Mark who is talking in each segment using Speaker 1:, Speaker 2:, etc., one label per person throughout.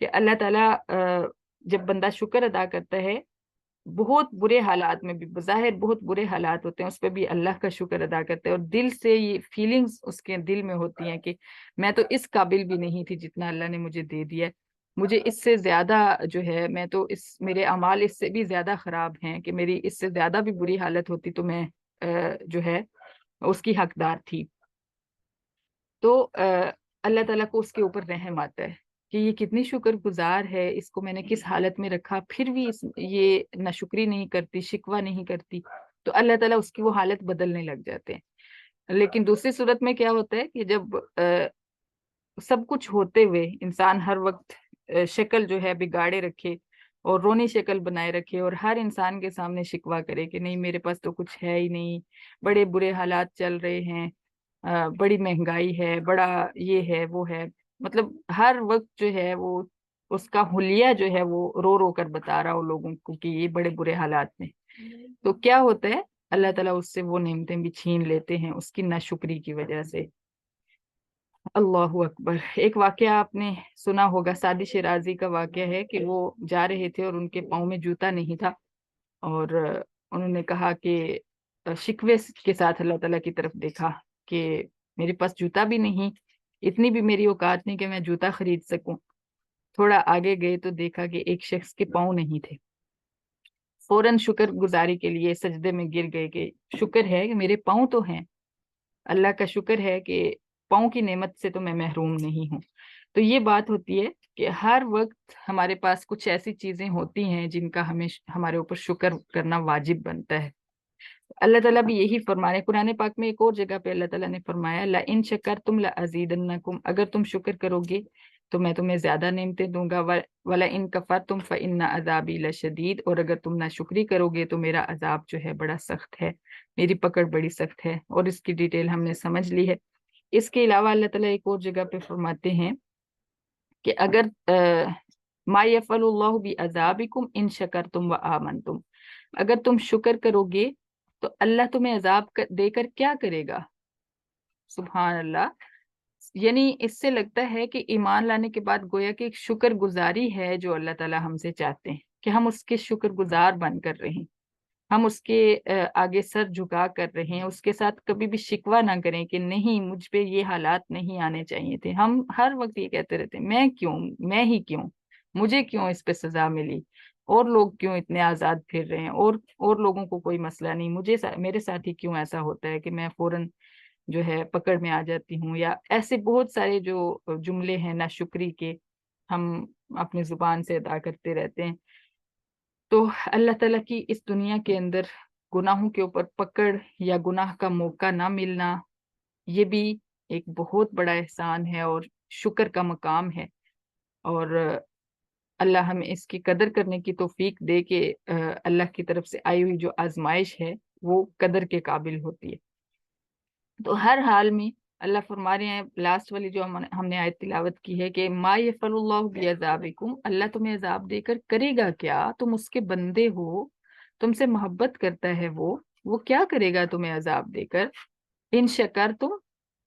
Speaker 1: کہ اللہ تعالیٰ جب بندہ شکر ادا کرتا ہے، بہت برے حالات میں بھی، بظاہر بہت برے حالات ہوتے ہیں، اس پہ بھی اللہ کا شکر ادا کرتے ہیں، اور دل سے یہ فیلنگز اس کے دل میں ہوتی ہیں کہ میں تو اس قابل بھی نہیں تھی جتنا اللہ نے مجھے دے دیا ہے، مجھے اس سے زیادہ جو ہے، میں تو میرے اعمال اس سے بھی زیادہ خراب ہیں، کہ میری اس سے زیادہ بھی بری حالت ہوتی تو میں جو ہے اس کی حقدار تھی۔ تو اللہ تعالیٰ کو اس کے اوپر رحم آتا ہے کہ یہ کتنی شکر گزار ہے، اس کو میں نے کس حالت میں رکھا، پھر بھی یہ ناشکری نہیں کرتی، شکوہ نہیں کرتی، تو اللہ تعالیٰ اس کی وہ حالت بدلنے لگ جاتے ہیں۔ لیکن دوسری صورت میں کیا ہوتا ہے کہ جب سب کچھ ہوتے ہوئے انسان ہر وقت شکل جو ہے بگاڑے رکھے اور رونی شکل بنائے رکھے، اور ہر انسان کے سامنے شکوہ کرے کہ نہیں میرے پاس تو کچھ ہے ہی نہیں، بڑے برے حالات چل رہے ہیں، بڑی مہنگائی ہے، بڑا یہ ہے وہ ہے، مطلب ہر وقت جو ہے وہ اس کا حلیہ جو ہے وہ رو رو کر بتا رہا ہو لوگوں کو کہ یہ بڑے برے حالات میں، تو کیا ہوتا ہے اللہ تعالیٰ اس سے وہ نعمتیں بھی چھین لیتے ہیں اس کی ناشکری کی وجہ سے۔ اللہ اکبر۔ ایک واقعہ آپ نے سنا ہوگا، سعدی شیرازی کا واقعہ ہے کہ وہ جا رہے تھے اور ان کے پاؤں میں جوتا نہیں تھا، اور انہوں نے کہا کہ شکوے کے ساتھ اللہ تعالیٰ کی طرف دیکھا کہ میرے پاس جوتا بھی نہیں، اتنی بھی میری اوقات نہیں کہ میں جوتا خرید سکوں۔ تھوڑا آگے گئے تو دیکھا کہ ایک شخص کے پاؤں نہیں تھے، فوراً شکر گزاری کے لیے سجدے میں گر گئے کہ شکر ہے کہ میرے پاؤں تو ہیں، اللہ کا شکر ہے کہ پاؤں کی نعمت سے تو میں محروم نہیں ہوں۔ تو یہ بات ہوتی ہے کہ ہر وقت ہمارے پاس کچھ ایسی چیزیں ہوتی ہیں جن کا ہمیں ہمارے اوپر شکر کرنا واجب بنتا ہے۔ اللہ تعالیٰ بھی یہی فرما رہے ہیں قرآن پاک میں، ایک اور جگہ پہ اللہ تعالیٰ نے فرمایا لَإِن شَكَرْتُمْ لَأَزِيدَنَّكُمْ، اگر تم شکر کرو گے تو میں تمہیں زیادہ نعمتیں دوں گا، وَلَئِن كَفَرْتُمْ فَإِنَّ عَذَابِي لَشَدِيدٌ، اور اگر تم ناشکری کرو گے تو میرا عذاب جو ہے بڑا سخت ہے، میری پکڑ بڑی سخت ہے، اور اس کی ڈیٹیل ہم نے سمجھ لی ہے۔ اس کے علاوہ اللہ تعالیٰ ایک اور جگہ پہ فرماتے ہیں کہ اگر مَا يَفْعَلُ اللَّهُ بِعَذَابِكُمْ إِن شَكَرْتُمْ وَآمَنْتُمْ، اگر تم شکر کرو گے تو اللہ تمہیں عذاب دے کر کیا کرے گا؟ سبحان اللہ۔ یعنی اس سے لگتا ہے کہ ایمان لانے کے بعد گویا کہ ایک شکر گزاری ہے جو اللہ تعالیٰ ہم سے چاہتے ہیں کہ ہم اس کے شکر گزار بن کر رہیں، ہم اس کے آگے سر جھکا کر رہیں، اس کے ساتھ کبھی بھی شکوہ نہ کریں کہ نہیں مجھ پہ یہ حالات نہیں آنے چاہیے تھے۔ ہم ہر وقت یہ کہتے رہتے ہیں میں ہی کیوں، مجھے کیوں اس پہ سزا ملی، اور لوگ کیوں اتنے آزاد پھر رہے ہیں، اور لوگوں کو کوئی مسئلہ نہیں، میرے ساتھ ہی کیوں ایسا ہوتا ہے کہ میں فوراً جو ہے پکڑ میں آ جاتی ہوں، یا ایسے بہت سارے جو جملے ہیں ناشکری کے ہم اپنی زبان سے ادا کرتے رہتے ہیں۔ تو اللہ تعالیٰ کی اس دنیا کے اندر گناہوں کے اوپر پکڑ یا گناہ کا موقع نہ ملنا، یہ بھی ایک بہت بڑا احسان ہے اور شکر کا مقام ہے، اور اللہ ہمیں اس کی قدر کرنے کی توفیق دے کہ اللہ کی طرف سے آئی ہوئی جو آزمائش ہے وہ قدر کے قابل ہوتی ہے۔ تو ہر حال میں اللہ فرما رہے ہیں، لاسٹ والی جو ہم نے آیت تلاوت کی ہے کہ ما یفعل اللہ بعذابکم، اللہ تمہیں عذاب دے کر کرے گا کیا، تم اس کے بندے ہو، تم سے محبت کرتا ہے وہ کیا کرے گا تمہیں عذاب دے کر؟ ان شکرتم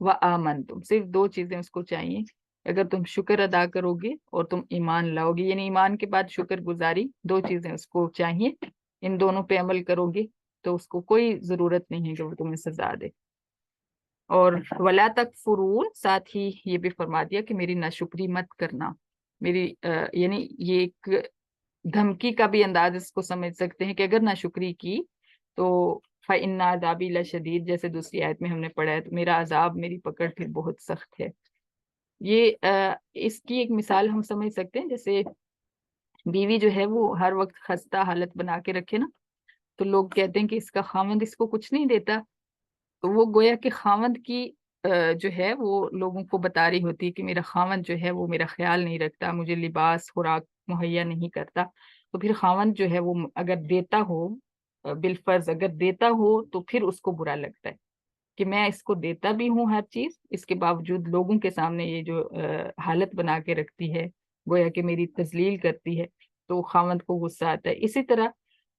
Speaker 1: و آمنتم، صرف دو چیزیں اس کو چاہیے، اگر تم شکر ادا کرو گے اور تم ایمان لاؤ گے، یعنی ایمان کے بعد شکر گزاری، دو چیزیں اس کو چاہیے، ان دونوں پہ عمل کرو گے تو اس کو کوئی ضرورت نہیں ہے کہ وہ تمہیں سزا دے۔ اور ولا تکفرون، ساتھ ہی یہ بھی فرما دیا کہ میری ناشکری مت کرنا، میری یعنی یہ ایک دھمکی کا بھی انداز اس کو سمجھ سکتے ہیں کہ اگر ناشکری کی تو فَإِنَّ عَذَابِي لَشَدِيدٌ، جیسے دوسری آیت میں ہم نے پڑھا ہے، تو میرا عذاب، میری پکڑ پھر بہت سخت ہے۔ یہ اس کی ایک مثال ہم سمجھ سکتے ہیں، جیسے بیوی جو ہے وہ ہر وقت خستہ حالت بنا کے رکھے نا، تو لوگ کہتے ہیں کہ اس کا خاوند اس کو کچھ نہیں دیتا، تو وہ گویا کہ خاوند کی جو ہے وہ لوگوں کو بتا رہی ہوتی ہے کہ میرا خاوند جو ہے وہ میرا خیال نہیں رکھتا، مجھے لباس خوراک مہیا نہیں کرتا، تو پھر خاوند جو ہے وہ اگر دیتا ہو، بالفرض اگر دیتا ہو تو پھر اس کو برا لگتا ہے کہ میں اس کو دیتا بھی ہوں ہر چیز، اس کے باوجود لوگوں کے سامنے یہ جو حالت بنا کے رکھتی ہے، گویا کہ میری تذلیل کرتی ہے، تو خاوند کو غصہ آتا ہے۔ اسی طرح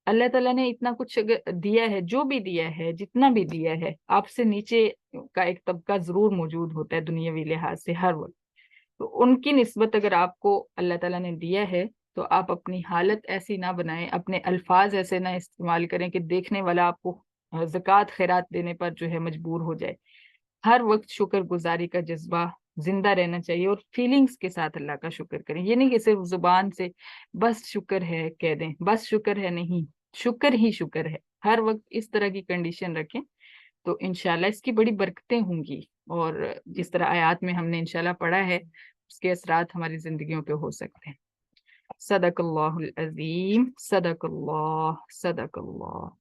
Speaker 1: اللہ تعالیٰ نے اتنا کچھ دیا ہے، جو بھی دیا ہے، جتنا بھی دیا ہے، آپ سے نیچے کا ایک طبقہ ضرور موجود ہوتا ہے دنیاوی لحاظ سے ہر وقت، تو ان کی نسبت اگر آپ کو اللہ تعالیٰ نے دیا ہے تو آپ اپنی حالت ایسی نہ بنائیں، اپنے الفاظ ایسے نہ استعمال کریں کہ دیکھنے والا آپ کو زکوٰۃ خیرات دینے پر جو ہے مجبور ہو جائے۔ ہر وقت شکر گزاری کا جذبہ زندہ رہنا چاہیے، اور فیلنگز کے ساتھ اللہ کا شکر کریں۔ یہ نہیں کہ صرف زبان سے بس شکر ہے کہہ دیں، بس شکر ہے نہیں، شکر ہی شکر ہے۔ ہر وقت اس طرح کی کنڈیشن رکھیں تو انشاءاللہ اس کی بڑی برکتیں ہوں گی، اور جس طرح آیات میں ہم نے انشاءاللہ پڑھا ہے اس کے اثرات ہماری زندگیوں پہ ہو سکتے ہیں۔ صدق اللہ العظیم، صدق اللہ، صدق اللہ۔